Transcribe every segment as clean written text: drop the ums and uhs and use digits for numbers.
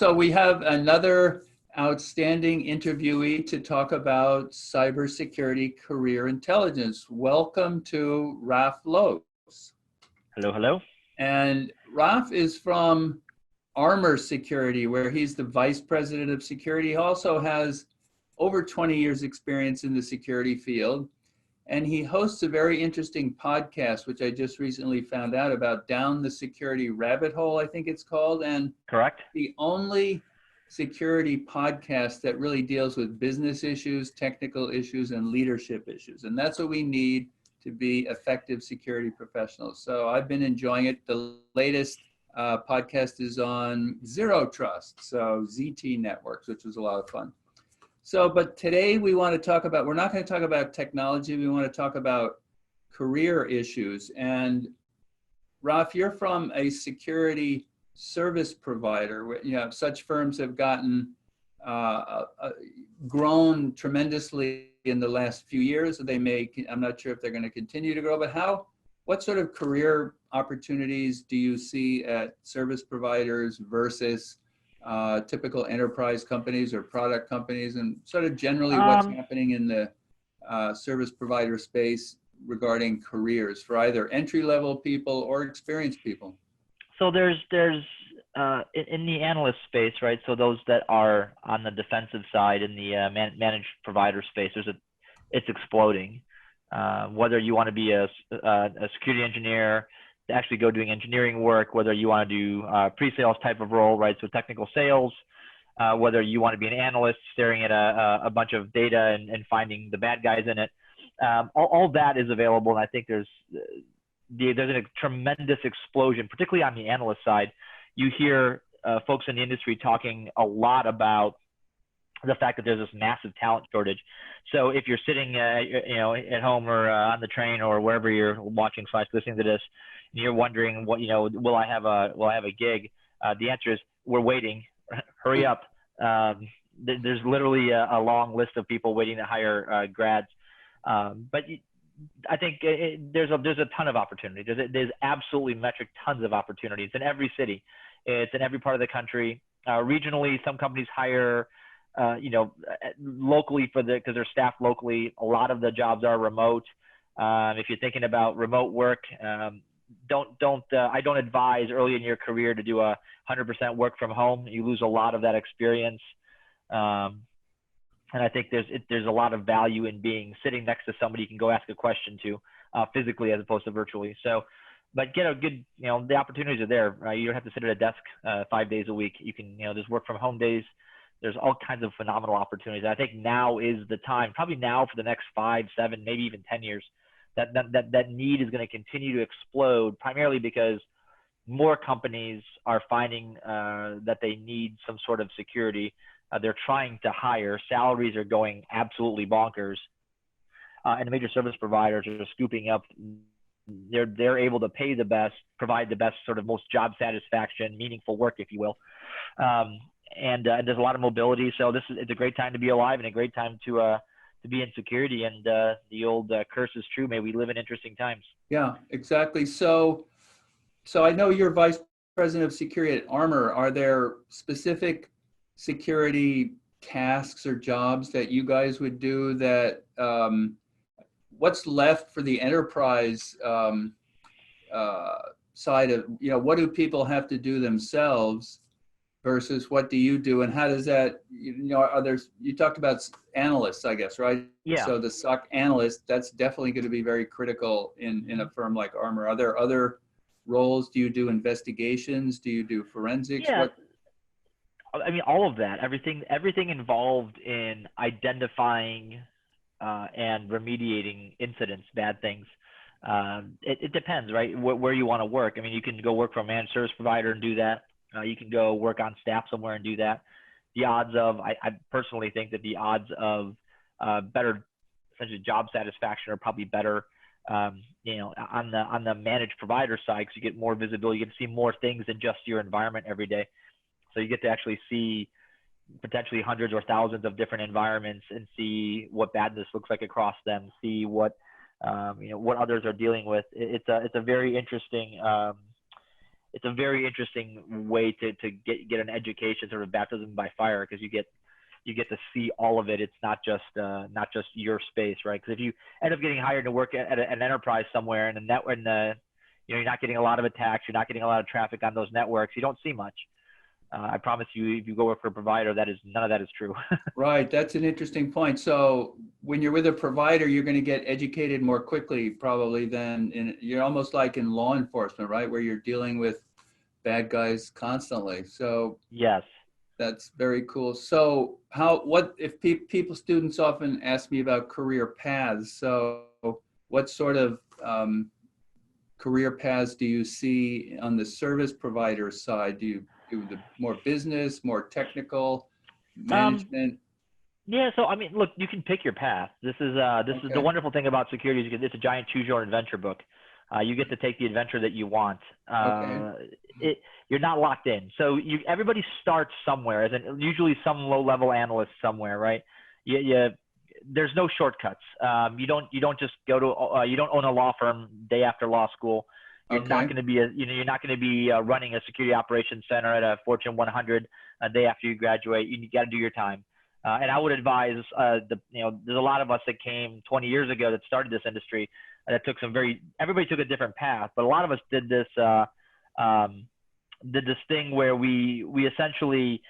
So we have another outstanding interviewee to talk about cybersecurity career intelligence. Welcome to Rafael Los. Hello, hello. And Raf is from Armour Security, where he's the vice president of security. He also has over 20 years experience in the security field. And he hosts a very interesting podcast, which I just recently found out about, Down the Security Rabbit Hole, I think it's called. And Correct. the only security podcast that really deals with business issues, technical issues, and leadership issues. And that's what we need to be effective security professionals. So I've been enjoying it. The latest podcast is on Zero Trust, so ZT Networks, which was a lot of fun. So, but today we want to talk about, we're not going to talk about technology, we want to talk about career issues. And Raf, you're from a security service provider. You know, such firms have gotten, grown tremendously in the last few years. They may, I'm not sure if they're going to continue to grow, but what sort of career opportunities do you see at service providers versus typical enterprise companies or product companies, and sort of generally what's happening in the service provider space regarding careers for either entry-level people or experienced people? So there's in the analyst space, right? So those that are on the defensive side in the managed provider space, it's exploding. Whether you want to be a security engineer, to actually go doing engineering work, whether you want to do pre-sales type of role, right? So technical sales, whether you want to be an analyst staring at a bunch of data and finding the bad guys in it. All that is available. And I think there's a tremendous explosion, particularly on the analyst side. You hear folks in the industry talking a lot about the fact that there's this massive talent shortage. So if you're sitting, at home or on the train or wherever you're watching / listening to this, and you're wondering will I have a gig? The answer is we're waiting. Hurry up. There's literally a long list of people waiting to hire grads. But I think there's a ton of opportunity. There's absolutely metric tons of opportunities in every city. It's in every part of the country. Regionally, some companies hire, locally because they're staffed locally. A lot of the jobs are remote. If you're thinking about remote work, I don't advise early in your career to do 100% work from home. You lose a lot of that experience. And I think there's a lot of value in sitting next to somebody you can go ask a question to physically as opposed to virtually. So, but get a good, the opportunities are there. You don't have to sit at a desk 5 days a week. You can, there's work from home days. There's all kinds of phenomenal opportunities. I think now is the time, probably now for the next 5, 7, maybe even 10 years, that need is going to continue to explode, primarily because more companies are finding that they need some sort of security. They're trying to hire. Salaries are going absolutely bonkers. And the major service providers are scooping up. They're able to pay the best, provide the best sort of most job satisfaction, meaningful work, if you will. And there's a lot of mobility. So it's a great time to be alive and a great time to be in security. And the old curse is true. May we live in interesting times. Yeah, exactly. So I know you're vice president of security at Armour. Are there specific security tasks or jobs that you guys would do that what's left for the enterprise side of, what do people have to do themselves versus what do you do, and how does that, you talked about analysts, I guess, right? Yeah. So the SOC analyst, that's definitely going to be very critical in a firm like Armour. Are there other roles? Do you do investigations? Do you do forensics? Yeah. I mean, all of that, everything involved in identifying and remediating incidents, bad things. It depends, right? Where you want to work. I mean, you can go work for a managed service provider and do that. You can go work on staff somewhere and do that. I personally think that the odds of better, essentially, job satisfaction are probably better, on the managed provider side, because you get more visibility. You get to see more things than just your environment every day. So you get to actually see potentially hundreds or thousands of different environments and see what badness looks like across them, see what others are dealing with. It's a very interesting it's a very interesting way to get an education, sort of baptism by fire, because you get to see all of it. It's not just your space, right? Because if you end up getting hired to work at an enterprise somewhere and you're not getting a lot of attacks, you're not getting a lot of traffic on those networks, you don't see much. I promise you, if you go work for a provider, none of that is true. Right, that's an interesting point. So when you're with a provider, you're going to get educated more quickly, probably, you're almost like in law enforcement, right, where you're dealing with bad guys constantly. So yes, that's very cool. So students often ask me about career paths. So what sort of career paths do you see on the service provider side? Do you do the more business, more technical, management? Yeah, so I mean, look, you can pick your path. This is the wonderful thing about security is it's a giant choose your own adventure book. You get to take the adventure that you want. You're not locked in. So everybody starts somewhere, usually some low-level analyst somewhere, right? There's no shortcuts. You don't just go to you don't own a law firm day after law school. You're not going to be you're not going to be running a security operations center at a Fortune 100 a day after you graduate. You got to do your time. And I would advise there's a lot of us that came 20 years ago that started this industry that took everybody took a different path, but a lot of us did this thing where we essentially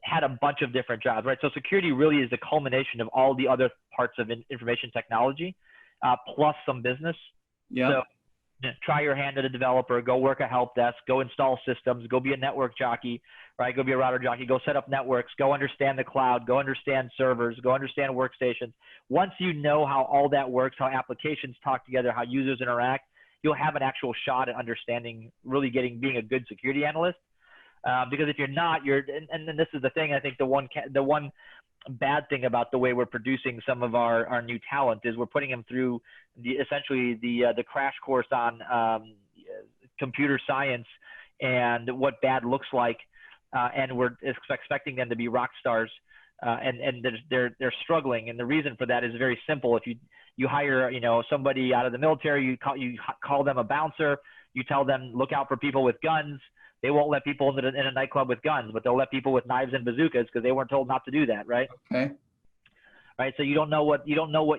had a bunch of different jobs, right? So security really is the culmination of all the other parts of information technology, plus some business. Yeah. So try your hand at a developer, go work a help desk, go install systems, go be a network jockey, right? Go be a router jockey, go set up networks, go understand the cloud, go understand servers, go understand workstations. Once you know how all that works, how applications talk together, how users interact, you'll have an actual shot at understanding, really being a good security analyst. Because if you're not, and this is the thing, I think the one bad thing about the way we're producing some of our new talent is we're putting them through essentially the crash course on computer science and what bad looks like, and we're expecting them to be rock stars, and they're struggling. And the reason for that is very simple. If you hire somebody out of the military, you call them a bouncer, you tell them look out for people with guns. They won't let people in a nightclub with guns, but they'll let people with knives and bazookas because they weren't told not to do that, right? Okay. Right. So you don't know what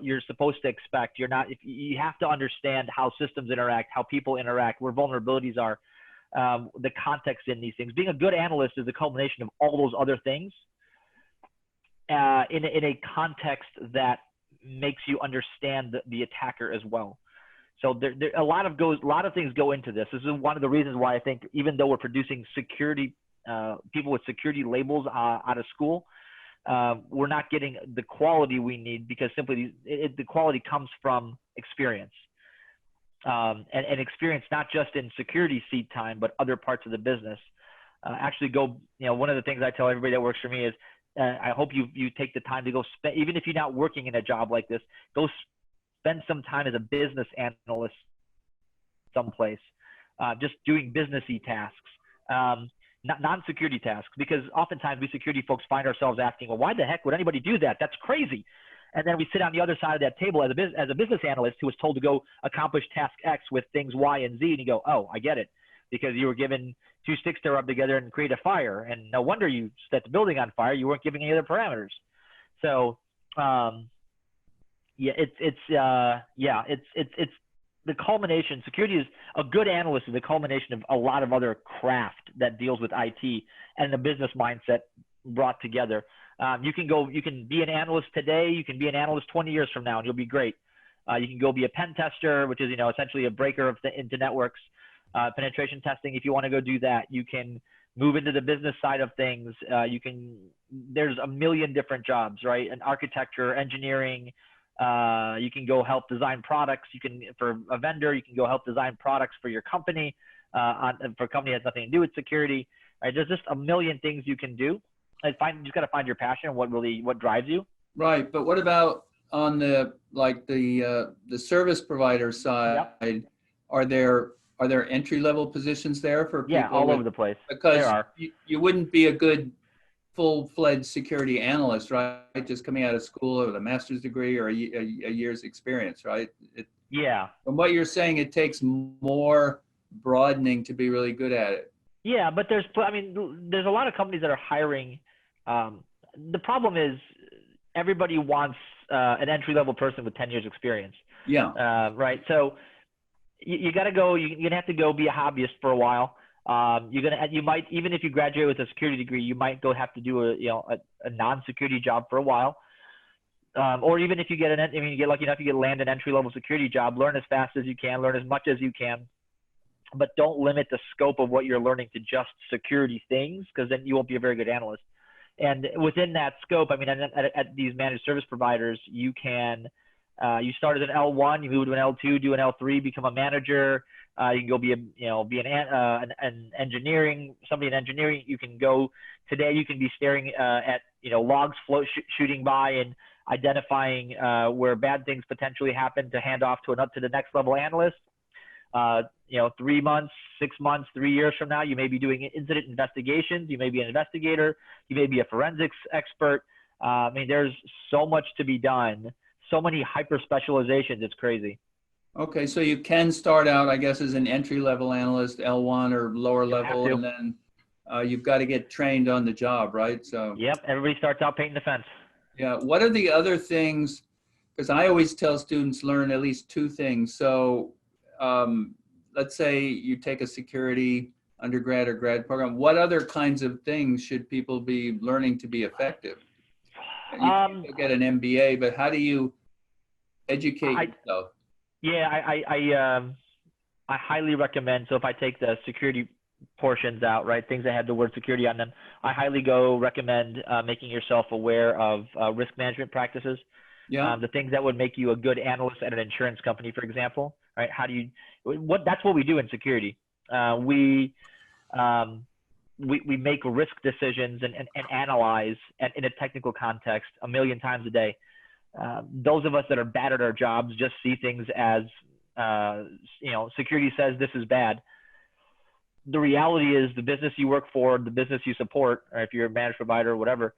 you're supposed to expect. You have to understand how systems interact, how people interact, where vulnerabilities are, the context in these things. Being a good analyst is a culmination of all those other things in a context that makes you understand the attacker as well. So a lot of things go into this. This is one of the reasons why I think even though we're producing security people with security labels out of school, we're not getting the quality we need because simply the quality comes from experience, and experience not just in security seat time but other parts of the business. One of the things I tell everybody that works for me is I hope you take the time to go spend, even if you're not working in a job like this, go spend some time as a business analyst someplace, just doing businessy tasks, not non-security tasks, because oftentimes we security folks find ourselves asking, well, why the heck would anybody do that? That's crazy. And then we sit on the other side of that table as a business analyst who was told to go accomplish task X with things Y and Z, and you go, oh, I get it, because you were given 2 sticks to rub together and create a fire, and no wonder you set the building on fire. You weren't giving any other parameters. So it's the culmination. Security is a good analyst is the culmination of a lot of other craft that deals with IT and the business mindset brought together. You can be an analyst today. You can be an analyst 20 years from now, and you'll be great. You can go be a pen tester, which is essentially a breaker into networks, penetration testing. If you want to go do that, you can move into the business side of things. There's a million different jobs, right? And architecture, engineering. You can go help design products. For a vendor, you can go help design products for your company. For a company that has nothing to do with security, right? There's just a million things you can do. You just got to find your passion and what drives you. Right, but what about on the service provider side? Yep. Are there entry-level positions there for people? Yeah, all over the place. Because there are. You wouldn't be a good full-fledged security analyst, right? Just coming out of school with a master's degree or a year's experience, right? Yeah. From what you're saying, it takes more broadening to be really good at it. Yeah, but there's a lot of companies that are hiring. The problem is everybody wants an entry-level person with 10 years experience. Yeah. Right. So you got to go. You're gonna have to go be a hobbyist for a while. You might, even if you graduate with a security degree, you might go have to do a non-security job for a while. Or even if you get you get lucky enough, you land an entry-level security job. Learn as fast as you can. Learn as much as you can. But don't limit the scope of what you're learning to just security things, because then you won't be a very good analyst. And within that scope, I mean, at these managed service providers, you can, you start as an L1, you move to an L2, do an L3, become a manager. You can go be an engineering, somebody in engineering. You can go today, you can be staring at, logs shooting by and identifying where bad things potentially happen to hand off to the next level analyst. 3 months, 6 months, 3 years from now, you may be doing incident investigations. You may be an investigator. You may be a forensics expert. I mean, there's so much to be done. So many hyper specializations. It's crazy. Okay, so you can start out, I guess, as an entry-level analyst, L1 or lower level, and then you've got to get trained on the job, right? So. Yep, everybody starts out painting the fence. Yeah. What are the other things? Because I always tell students learn at least 2 things. So. Let's say you take a security undergrad or grad program. What other kinds of things should people be learning to be effective? You can get an MBA, but how do you educate yourself? Yeah, I highly recommend. So if I take the security portions out, right, things that have the word security on them, I highly recommend making yourself aware of risk management practices. Yeah. The things that would make you a good analyst at an insurance company, for example, right? That's what we do in security. We make risk decisions and analyze in a technical context 1 million times a day. Those of us that are bad at our jobs just see things as, security says this is bad. The reality is the business you work for, the business you support, or if you're a managed provider or whatever,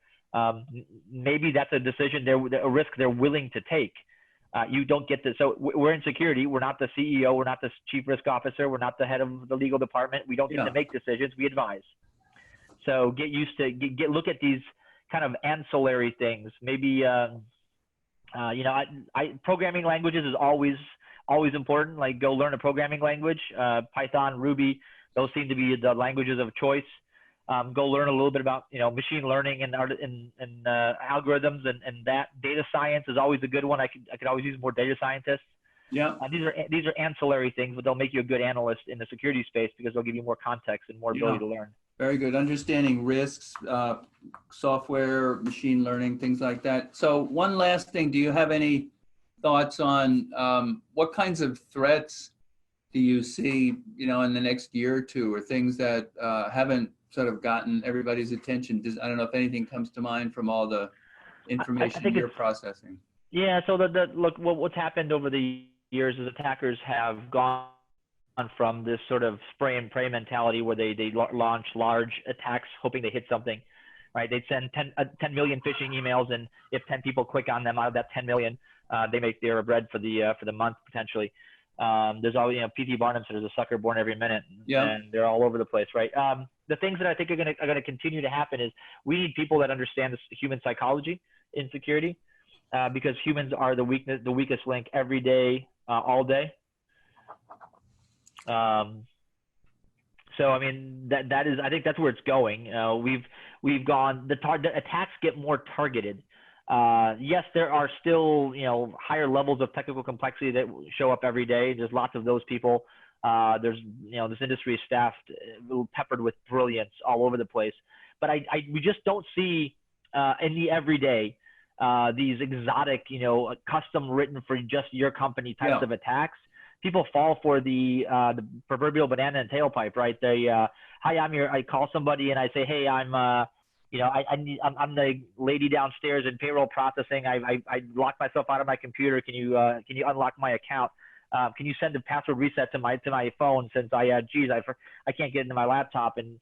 maybe that's a decision, a risk they're willing to take. You don't get to, so we're in security. We're not the CEO. We're not the chief risk officer. We're not the head of the legal department. We don't get to make decisions. We advise. So get used to, look at these kind of ancillary things. Maybe, programming languages is always important. Like go learn a programming language, Python, Ruby, those seem to be the languages of choice. Go learn a little bit about, machine learning and algorithms and that. Data science is always a good one. I could always use more data scientists. Yeah. These are ancillary things, but they'll make you a good analyst in the security space because they'll give you more context and more ability to learn. Very good. Understanding risks, software, machine learning, things like that. So one last thing, do you have any thoughts on what kinds of threats do you see, in the next year or two, or things that haven't sort of gotten everybody's attention? I don't know if anything comes to mind from all the information you're processing. Yeah. So look, what's happened over the years is attackers have gone from this sort of spray and pray mentality where they launch large attacks hoping to hit something, right? They'd send 10 million phishing emails, and if 10 people click on them out of that 10 million, they make their bread for the month potentially. There's always, P.T. Barnum said there's a sucker born every minute, and they're all over the place, right? The things that I think are gonna continue to happen is we need people that understand the human psychology in security, because humans are the weakest link every day, all day. So I mean that is, I think that's where it's going. We've gone, the attacks get more targeted. Yes, there are still, higher levels of technical complexity that show up every day. There's lots of those people. There's, this industry is staffed, peppered with brilliance all over the place. But we just don't see in the everyday these exotic, custom written for just your company types of attacks. People fall for the proverbial banana and tailpipe, right? Hi, I call somebody and I say, hey, I'm the lady downstairs in payroll processing. I locked myself out of my computer. Can you unlock my account? Can you send a password reset to my phone since I can't get into my laptop? And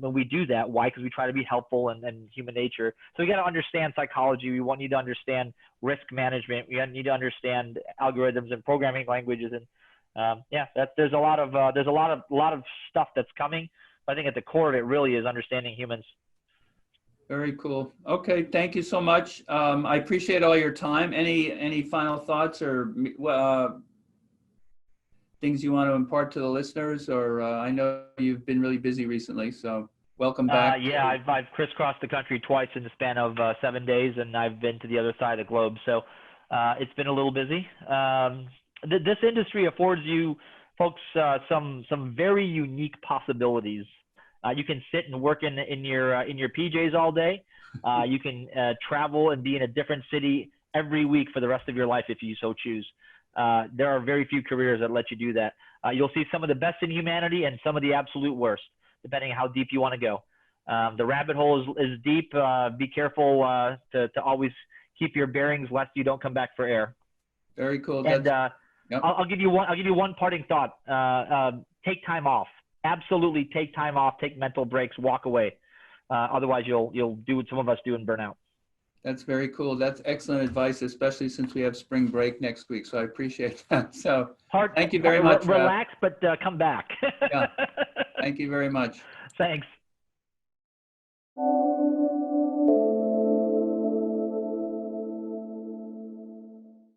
when we do that, why? Because we try to be helpful and human nature. So we got to understand psychology. We need to understand risk management. We need to understand algorithms and programming languages. And Yeah, there's a lot of stuff that's coming. I think at the core of it really is understanding humans. Very cool. Okay, thank you so much. I appreciate all your time. Any final thoughts or things you want to impart to the listeners? Or I know you've been really busy recently, so welcome back. Yeah, I've crisscrossed the country twice in the span of 7 days, and I've been to the other side of the globe. So it's been a little busy. This industry affords you folks some very unique possibilities. You can sit and work in your PJs all day. You can travel and be in a different city every week for the rest of your life if you so choose. There are very few careers that let you do that. You'll see some of the best in humanity and some of the absolute worst, depending on how deep you want to go. The rabbit hole is deep. Be careful to always keep your bearings lest you don't come back for air. Very cool. And yep. I'll give you one parting thought. Take time off. Absolutely take time off. Take mental breaks. Walk away. Otherwise, you'll do what some of us do and burn out. That's very cool. That's excellent advice, especially since we have spring break next week. So I appreciate that. So thank you very much. Relax, but come back. Yeah. Thank you very much. Thanks.